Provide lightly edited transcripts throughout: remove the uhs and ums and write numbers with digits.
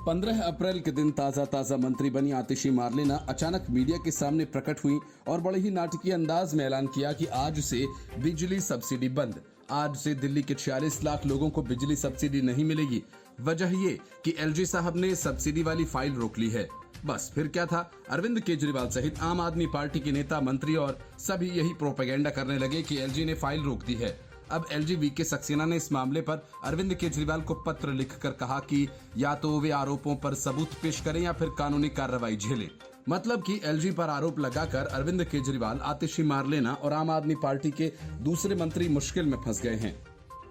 15 अप्रैल के दिन ताजा मंत्री बनी आतिशी मार्लेना अचानक मीडिया के सामने प्रकट हुई और बड़े ही नाटकीय अंदाज में ऐलान किया कि आज से बिजली सब्सिडी बंद। आज से दिल्ली के 46 लाख लोगों को बिजली सब्सिडी नहीं मिलेगी। वजह ये कि एलजी साहब ने सब्सिडी वाली फाइल रोक ली है। बस फिर क्या था, अरविंद केजरीवाल सहित आम आदमी पार्टी के नेता, मंत्री और सभी यही प्रोपेगेंडा करने लगे कि एलजी ने फाइल रोक दी है। अब एलजी वीके सक्सेना ने इस मामले पर अरविंद केजरीवाल को पत्र लिखकर कहा कि या तो वे आरोपों पर सबूत पेश करें या फिर कानूनी कार्रवाई झेलें। मतलब कि एलजी पर आरोप लगाकर अरविंद केजरीवाल, आतिशी मार्लेना और आम आदमी पार्टी के दूसरे मंत्री मुश्किल में फंस गए हैं।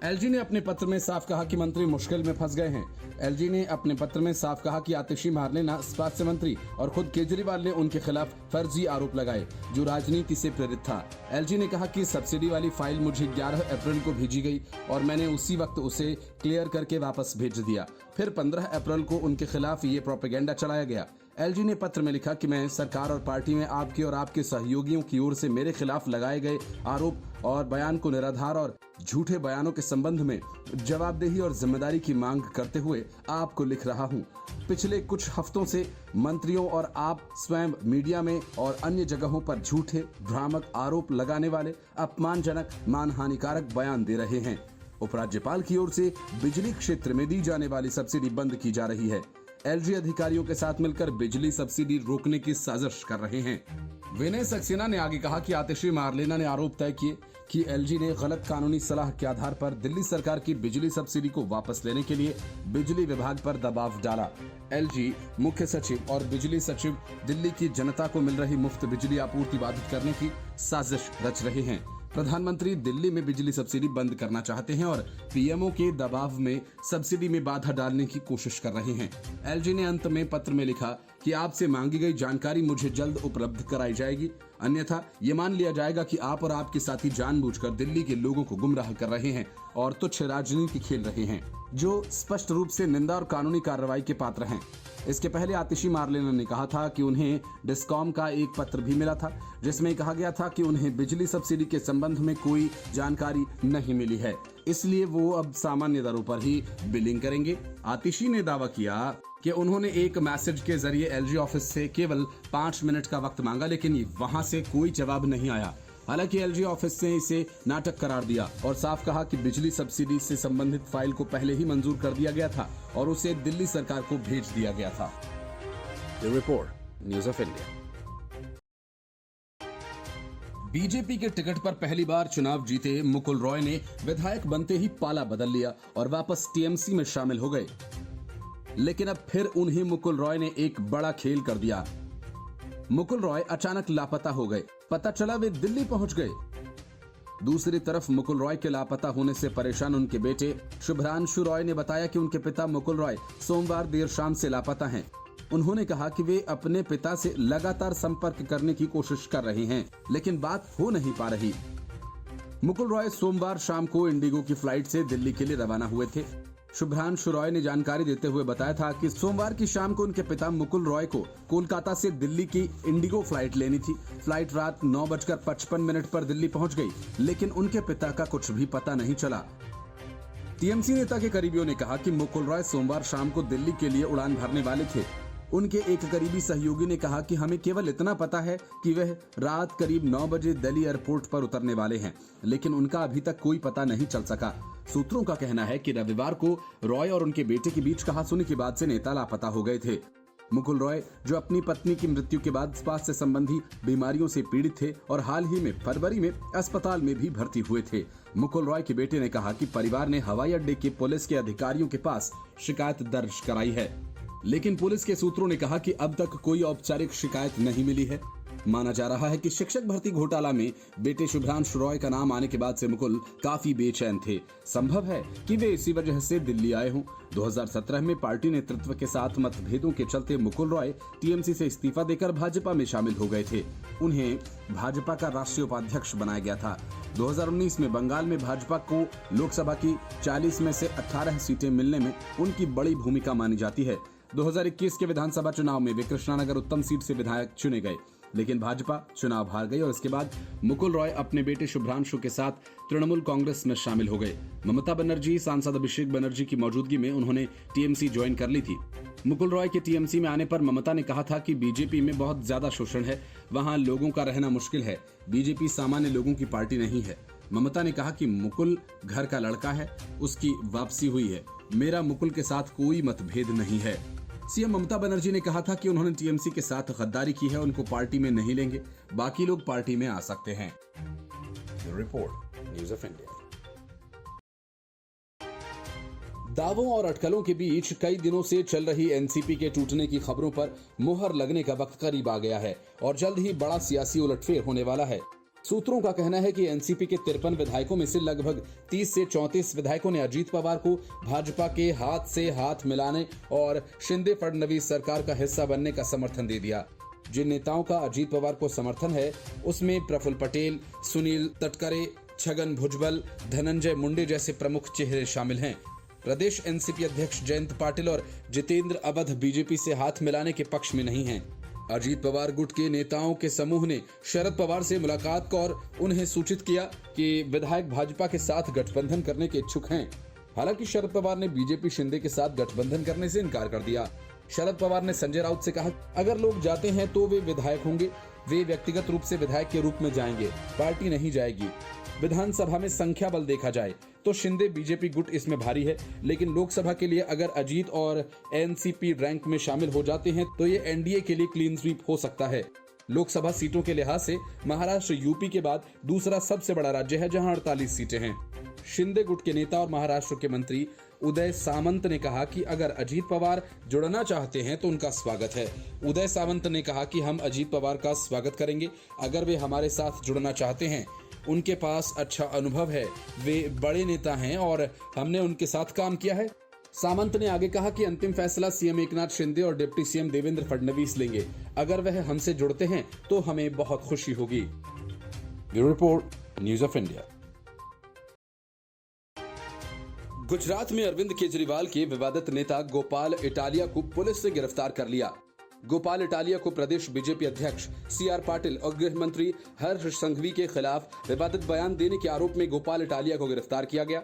एलजी ने अपने पत्र में साफ कहा कि मंत्री मुश्किल में फंस गए हैं। एलजी ने अपने पत्र में साफ कहा कि आतिशी मार्लेना स्वास्थ्य मंत्री और खुद केजरीवाल ने उनके खिलाफ फर्जी आरोप लगाए जो राजनीति से प्रेरित था। एलजी ने कहा कि सब्सिडी वाली फाइल मुझे 11 अप्रैल को भेजी गई और मैंने उसी वक्त उसे क्लियर करके वापस भेज दिया। फिर 15 अप्रैल को उनके खिलाफ ये प्रोपेगेंडा चलाया गया। एलजी ने पत्र में लिखा कि मैं सरकार और पार्टी में आपके और आपके सहयोगियों की ओर से मेरे खिलाफ लगाए गए आरोप और बयान को निराधार और झूठे बयानों के संबंध में जवाबदेही और जिम्मेदारी की मांग करते हुए आपको लिख रहा हूं। पिछले कुछ हफ्तों से मंत्रियों और आप स्वयं मीडिया में और अन्य जगहों पर झूठे भ्रामक आरोप लगाने वाले अपमानजनक, मानहानिकारक बयान दे रहे हैं। उपराज्यपाल की ओर से बिजली क्षेत्र में दी जाने वाली सब्सिडी बंद की जा रही है। एलजी अधिकारियों के साथ मिलकर बिजली सब्सिडी रोकने की साजिश कर रहे हैं। विनय सक्सेना ने आगे कहा कि आतिशी मार्लेना ने आरोप तय किए कि एलजी ने गलत कानूनी सलाह के आधार पर दिल्ली सरकार की बिजली सब्सिडी को वापस लेने के लिए बिजली विभाग पर दबाव डाला। एलजी मुख्य सचिव और बिजली सचिव दिल्ली की जनता को मिल रही मुफ्त बिजली आपूर्ति बाधित करने की साजिश रच रहे हैं। प्रधानमंत्री दिल्ली में बिजली सब्सिडी बंद करना चाहते हैं और पीएमओ के दबाव में सब्सिडी में बाधा डालने की कोशिश कर रहे हैं। एलजी ने अंत में पत्र में लिखा कि आपसे मांगी गई जानकारी मुझे जल्द उपलब्ध कराई जाएगी, अन्यथा ये मान लिया जाएगा कि आप और आपके साथी जानबूझकर दिल्ली के लोगों को गुमराह कर रहे हैं और तुच्छ राजनीति खेल रहे हैं, जो स्पष्ट रूप से निंदा और कानूनी कार्रवाई के पात्र हैं। इसके पहले आतिशी मार्लेना ने कहा था कि उन्हें डिस्कॉम का एक पत्र भी मिला था जिसमें कहा गया था कि उन्हें बिजली सब्सिडी के संबंध में कोई जानकारी नहीं मिली है, इसलिए वो अब सामान्य दरों पर ही बिलिंग करेंगे। आतिशी ने दावा किया कि उन्होंने एक मैसेज के जरिए एलजी ऑफिस से केवल 5 मिनट का वक्त मांगा, लेकिन वहां से कोई जवाब नहीं आया। हालांकि एलजी ऑफिस ने इसे नाटक करार दिया और साफ कहा कि बिजली सब्सिडी से संबंधित फाइल को पहले ही मंजूर कर दिया गया था और उसे दिल्ली सरकार को भेज दिया गया था। Report, news of India. BJP के टिकट पर पहली बार चुनाव जीते मुकुल रॉय ने विधायक बनते ही पाला बदल लिया और वापस टीएमसी में शामिल हो गए। लेकिन अब फिर उन्हें मुकुल रॉय ने एक बड़ा खेल कर दिया। मुकुल रॉय अचानक लापता हो गए। पता चला वे दिल्ली पहुंच गए। दूसरी तरफ मुकुल रॉय के लापता होने से परेशान उनके बेटे शुभ्रांशु रॉय ने बताया कि उनके पिता मुकुल रॉय सोमवार देर शाम से लापता हैं। उन्होंने कहा कि वे अपने पिता से लगातार संपर्क करने की कोशिश कर रहे हैं, लेकिन बात हो नहीं पा रही। मुकुल रॉय सोमवार शाम को इंडिगो की फ्लाइट से दिल्ली के लिए रवाना हुए थे। शुभ्रांशु रॉय ने जानकारी देते हुए बताया था कि सोमवार की शाम को उनके पिता मुकुल रॉय को कोलकाता से दिल्ली की इंडिगो फ्लाइट लेनी थी। फ्लाइट रात 9:55 पर दिल्ली पहुंच गई, लेकिन उनके पिता का कुछ भी पता नहीं चला। टीएमसी नेता के करीबियों ने कहा कि मुकुल रॉय सोमवार शाम को दिल्ली के लिए उड़ान भरने वाले थे। उनके एक करीबी सहयोगी ने कहा कि हमें केवल इतना पता है कि वह रात करीब 9 बजे दिल्ली एयरपोर्ट पर उतरने वाले हैं, लेकिन उनका अभी तक कोई पता नहीं चल सका। सूत्रों का कहना है कि रविवार को रॉय और उनके बेटे के बीच कहासुनी के बाद से नेता लापता हो गए थे। मुकुल रॉय, जो अपनी पत्नी की मृत्यु के बाद स्वास्थ्य संबंधी बीमारियों से पीड़ित थे और हाल ही में फरवरी में अस्पताल में भी भर्ती हुए थे। मुकुल रॉय के बेटे ने कहा कि परिवार ने हवाई अड्डे के पुलिस के अधिकारियों के पास शिकायत दर्ज कराई है, लेकिन पुलिस के सूत्रों ने कहा कि अब तक कोई औपचारिक शिकायत नहीं मिली है। माना जा रहा है कि शिक्षक भर्ती घोटाला में बेटे शुभ्रांशु रॉय का नाम आने के बाद से मुकुल काफी बेचैन थे। संभव है कि वे इसी वजह से दिल्ली आए हों। 2017 में पार्टी नेतृत्व के साथ मतभेदों के चलते मुकुल रॉय टीएमसी से इस्तीफा देकर भाजपा में शामिल हो गए थे। उन्हें भाजपा का राष्ट्रीय उपाध्यक्ष बनाया गया था। 2019 में बंगाल में भाजपा को लोकसभा की 40 में से 18 सीटें मिलने में उनकी बड़ी भूमिका मानी जाती है। 2021 के विधानसभा चुनाव में वे कृष्णानगर उत्तम सीट से विधायक चुने गए, लेकिन भाजपा चुनाव हार गई और इसके बाद मुकुल रॉय अपने बेटे शुभ्रांशु के साथ तृणमूल कांग्रेस में शामिल हो गए। ममता बनर्जी, सांसद अभिषेक बनर्जी की मौजूदगी में उन्होंने टीएमसी ज्वाइन कर ली थी। मुकुल रॉय के टीएमसी में आने पर ममता ने कहा था कि बीजेपी में बहुत ज्यादा शोषण है, वहां लोगों का रहना मुश्किल है, बीजेपी सामान्य लोगों की पार्टी नहीं है। ममता ने कहा कि मुकुल घर का लड़का है, उसकी वापसी हुई है, मेरा मुकुल के साथ कोई मतभेद नहीं है। सीएम ममता बनर्जी ने कहा था कि उन्होंने टीएमसी के साथ गद्दारी की है, उनको पार्टी में नहीं लेंगे, बाकी लोग पार्टी में आ सकते हैं। Report, news of India. दावों और अटकलों के बीच कई दिनों से चल रही एनसीपी के टूटने की खबरों पर मुहर लगने का वक्त करीब आ गया है और जल्द ही बड़ा सियासी उलटफेर होने वाला है। सूत्रों का कहना है कि एनसीपी के 53 विधायकों में से लगभग 30 से 34 विधायकों ने अजीत पवार को भाजपा के हाथ से हाथ मिलाने और शिंदे फडणवीस सरकार का हिस्सा बनने का समर्थन दे दिया। जिन नेताओं का अजीत पवार को समर्थन है उसमें प्रफुल्ल पटेल, सुनील तटकरे, छगन भुजबल, धनंजय मुंडे जैसे प्रमुख चेहरे शामिल हैं। प्रदेश एनसीपी अध्यक्ष जयंत पाटिल और जितेंद्र अवध बीजेपी से हाथ मिलाने के पक्ष में नहीं हैं। अजीत पवार गुट के नेताओं के समूह ने शरद पवार से मुलाकात और उन्हें सूचित किया कि विधायक भाजपा के साथ गठबंधन करने के इच्छुक हैं। हालांकि शरद पवार ने बीजेपी शिंदे के साथ गठबंधन करने से इनकार कर दिया। शरद पवार ने संजय राउत से कहा, अगर लोग जाते हैं तो वे विधायक होंगे, वे व्यक्तिगत रूप से विधायक के रूप में जाएंगे, पार्टी नहीं जाएगी। विधानसभा में संख्या बल देखा जाए तो शिंदे बीजेपी गुट इसमें भारी है, लेकिन लोकसभा के लिए अगर अजीत और एनसीपी रैंक में शामिल हो जाते हैं तो ये एनडीए के लिए क्लीन स्वीप हो सकता है। लोकसभा सीटों के लिहाज से महाराष्ट्र यूपी के बाद दूसरा सबसे बड़ा राज्य है, जहां 48 सीटें हैं। शिंदे गुट के नेता और महाराष्ट्र के मंत्री उदय सामंत ने कहा कि अगर अजीत पवार जुड़ना चाहते हैं तो उनका स्वागत है। उदय सामंत ने कहा कि हम अजीत पवार का स्वागत करेंगे अगर वे हमारे साथ जुड़ना चाहते हैं। उनके पास अच्छा अनुभव है, वे बड़े नेता हैं और हमने उनके साथ काम किया है। सामंत ने आगे कहा कि अंतिम फैसला सीएम एकनाथ शिंदे और डिप्टी सीएम देवेंद्र फडणवीस लेंगे। अगर वह हमसे जुड़ते हैं तो हमें बहुत खुशी होगी। Bureau report, news of India. Gujarat में अरविंद केजरीवाल के विवादित नेता गोपाल इटालिया को पुलिस ने गिरफ्तार कर लिया। गोपाल इटालिया को प्रदेश बीजेपी अध्यक्ष सीआर पाटिल और गृह मंत्री हर्ष संघवी के खिलाफ विवादित बयान देने के आरोप में गोपाल इटालिया को गिरफ्तार किया गया।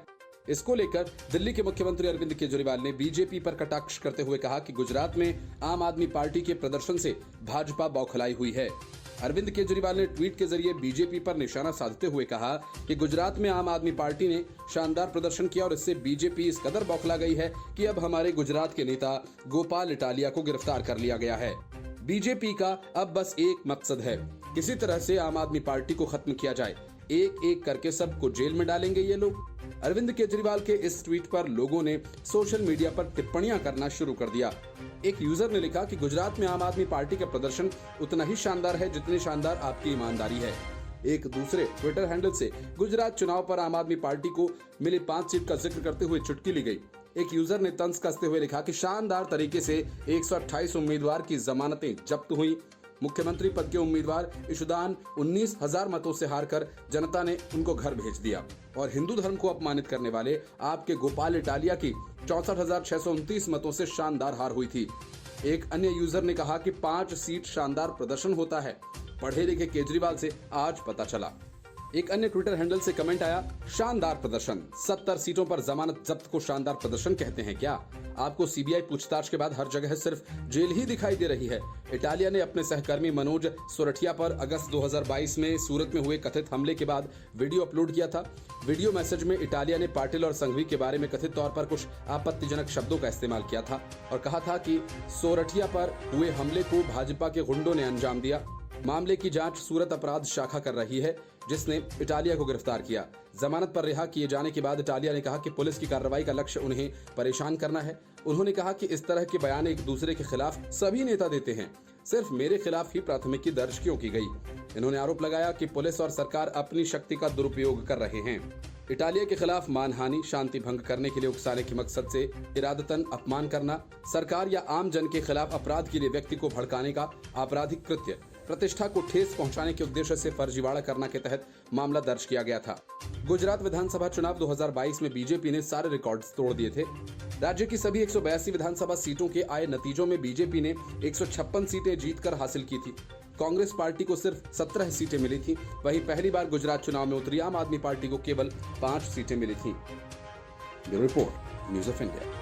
इसको लेकर दिल्ली के मुख्यमंत्री अरविंद केजरीवाल ने बीजेपी पर कटाक्ष करते हुए कहा कि गुजरात में आम आदमी पार्टी के प्रदर्शन से भाजपा बौखलाई हुई है। अरविंद केजरीवाल ने ट्वीट के जरिए बीजेपी पर निशाना साधते हुए कहा कि गुजरात में आम आदमी पार्टी ने शानदार प्रदर्शन किया और इससे बीजेपी इस कदर बौखला गई है कि अब हमारे गुजरात के नेता गोपाल इटालिया को गिरफ्तार कर लिया गया है। बीजेपी का अब बस एक मकसद है, किसी तरह से आम आदमी पार्टी को खत्म किया जाए। एक एक करके सबको जेल में डालेंगे ये लोग। अरविंद केजरीवाल के इस ट्वीट पर लोगों ने सोशल मीडिया पर टिप्पणियां करना शुरू कर दिया। एक यूजर ने लिखा कि गुजरात में आम आदमी पार्टी का प्रदर्शन उतना ही शानदार है जितनी शानदार आपकी ईमानदारी है। एक दूसरे ट्विटर हैंडल से गुजरात चुनाव पर आम आदमी पार्टी को मिली 5 सीट का जिक्र करते हुए चुटकी ली गई। एक यूजर ने तंज कसते हुए लिखा कि शानदार तरीके से 128 उम्मीदवार की जमानतें जब्त हुई। मुख्यमंत्री पद के उम्मीदवार इशुदान 19,000 मतों से हारकर जनता ने उनको घर भेज दिया और हिंदू धर्म को अपमानित करने वाले आपके गोपाल इटालिया की 64,629 मतों से शानदार हार हुई थी। एक अन्य यूजर ने कहा कि 5 सीट शानदार प्रदर्शन होता है, पढ़े लिखे केजरीवाल से आज पता चला। एक अन्य ट्विटर हैंडल से कमेंट आया, शानदार प्रदर्शन, 70 सीटों पर जमानत जब्त को शानदार प्रदर्शन कहते हैं क्या? आपको सीबीआई पूछताछ के बाद हर जगह सिर्फ जेल ही दिखाई दे रही है। इटालिया ने अपने सहकर्मी मनोज सोरठिया पर अगस्त 2022 में सूरत में हुए कथित हमले के बाद वीडियो अपलोड किया था। वीडियो मैसेज में इटालिया ने पाटिल और संघवी के बारे में कथित तौर पर कुछ आपत्तिजनक शब्दों का इस्तेमाल किया था और कहा था कि सोरठिया पर हुए हमले को भाजपा के गुंडों ने अंजाम दिया। मामले की जांच सूरत अपराध शाखा कर रही है, जिसने इटालिया को गिरफ्तार किया। जमानत पर रिहा किए जाने के बाद इटालिया ने कहा कि पुलिस की कार्रवाई का लक्ष्य उन्हें परेशान करना है। उन्होंने कहा कि इस तरह के बयान एक दूसरे के खिलाफ सभी नेता देते हैं, सिर्फ मेरे खिलाफ ही प्राथमिकी दर्ज क्यों की गई। इन्होंने आरोप लगाया कि पुलिस और सरकार अपनी शक्ति का दुरुपयोग कर रहे हैं। इटालिया के खिलाफ मानहानि, शांति भंग करने के लिए उकसाने के मकसद से इरादतन अपमान करना, सरकार या आम जन के खिलाफ अपराध के लिए व्यक्ति को भड़काने का आपराधिक कृत्य, प्रतिष्ठा को ठेस पहुंचाने के उद्देश्य से फर्जीवाड़ा करने के तहत मामला दर्ज किया गया था। गुजरात विधानसभा चुनाव 2022 में बीजेपी ने सारे रिकॉर्ड्स तोड़ दिए थे। राज्य की सभी 182 विधानसभा सीटों के आए नतीजों में बीजेपी ने 156 सीटें जीतकर हासिल की थी। कांग्रेस पार्टी को सिर्फ 17 सीटें मिली थी। वहीं पहली बार गुजरात चुनाव में उतरी आम आदमी पार्टी को केवल 5 सीटें मिली थी। Bureau report, news of India.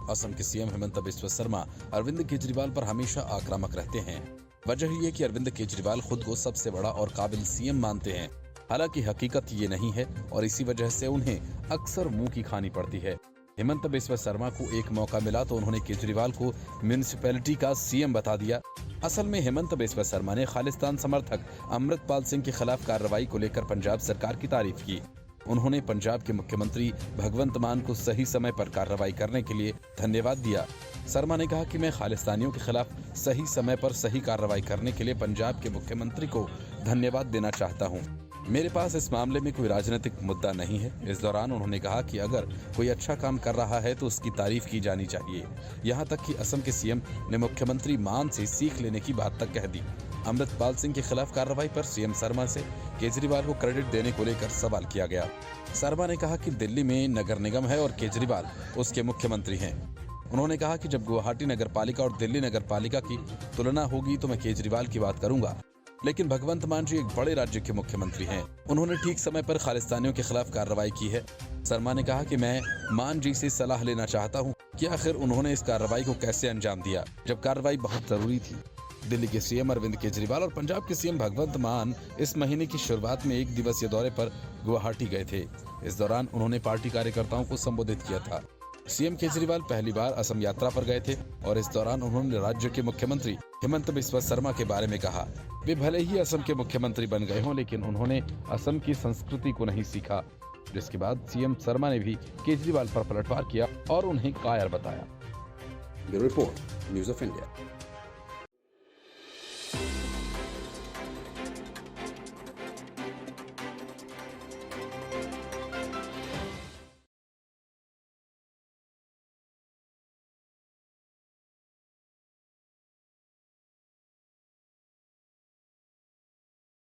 Assam के सीएम हिमंता बिस्वा शर्मा अरविंद केजरीवाल पर हमेशा आक्रामक रहते हैं। वजह ये कि अरविंद केजरीवाल खुद को सबसे बड़ा और काबिल सीएम मानते हैं। हालांकि हकीकत ये नहीं है और इसी वजह से उन्हें अक्सर मुंह की खानी पड़ती है। हिमंत बिस्वा शर्मा को एक मौका मिला तो उन्होंने केजरीवाल को म्यूनिसिपैलिटी का सीएम बता दिया। असल में हिमंत बिस्वा शर्मा ने खालिस्तान समर्थक अमृतपाल सिंह के खिलाफ कार्रवाई को लेकर पंजाब सरकार की तारीफ की। उन्होंने पंजाब के मुख्यमंत्री भगवंत मान को सही समय पर कार्रवाई करने के लिए धन्यवाद दिया। शर्मा ने कहा कि मैं खालिस्तानियों के खिलाफ सही समय पर सही कार्रवाई करने के लिए पंजाब के मुख्यमंत्री को धन्यवाद देना चाहता हूं। मेरे पास इस मामले में कोई राजनीतिक मुद्दा नहीं है। इस दौरान उन्होंने कहा कि अगर कोई अच्छा काम कर रहा है तो उसकी तारीफ की जानी चाहिए। यहां तक कि असम के सीएम ने मुख्यमंत्री मान से सीख लेने की बात तक कह दी। अमृतपाल सिंह के खिलाफ कार्रवाई पर सीएम शर्मा से केजरीवाल को क्रेडिट देने को लेकर सवाल किया गया। शर्मा ने कहा कि दिल्ली में नगर निगम है और केजरीवाल उसके मुख्यमंत्री हैं। उन्होंने कहा कि जब गुवाहाटी नगर पालिका और दिल्ली नगर पालिका की तुलना होगी तो मैं केजरीवाल की बात करूंगा, लेकिन भगवंत मान जी एक बड़े राज्य के मुख्यमंत्री हैं। उन्होंने ठीक समय पर खालिस्तानियों के खिलाफ कार्रवाई की है। शर्मा ने कहा कि मैं मान जी से सलाह लेना चाहता हूं कि आखिर उन्होंने इस कार्रवाई को कैसे अंजाम दिया जब कार्रवाई बहुत जरूरी थी। दिल्ली के सीएम अरविंद केजरीवाल और पंजाब के सीएम भगवंत मान इस महीने की शुरुआत में एक दिवसीय दौरे पर गुवाहाटी गए थे। इस दौरान उन्होंने पार्टी कार्यकर्ताओं को संबोधित किया था। सीएम केजरीवाल पहली बार असम यात्रा पर गए थे और इस दौरान उन्होंने राज्य के मुख्यमंत्री हिमंत बिस्वा शर्मा के बारे में कहा। वे भले ही असम के मुख्यमंत्री बन गए हों, लेकिन उन्होंने असम की संस्कृति को नहीं सीखा। जिसके बाद सीएम शर्मा ने भी केजरीवाल पर पलटवार किया और उन्हें कायर बताया। Bureau report, news of India.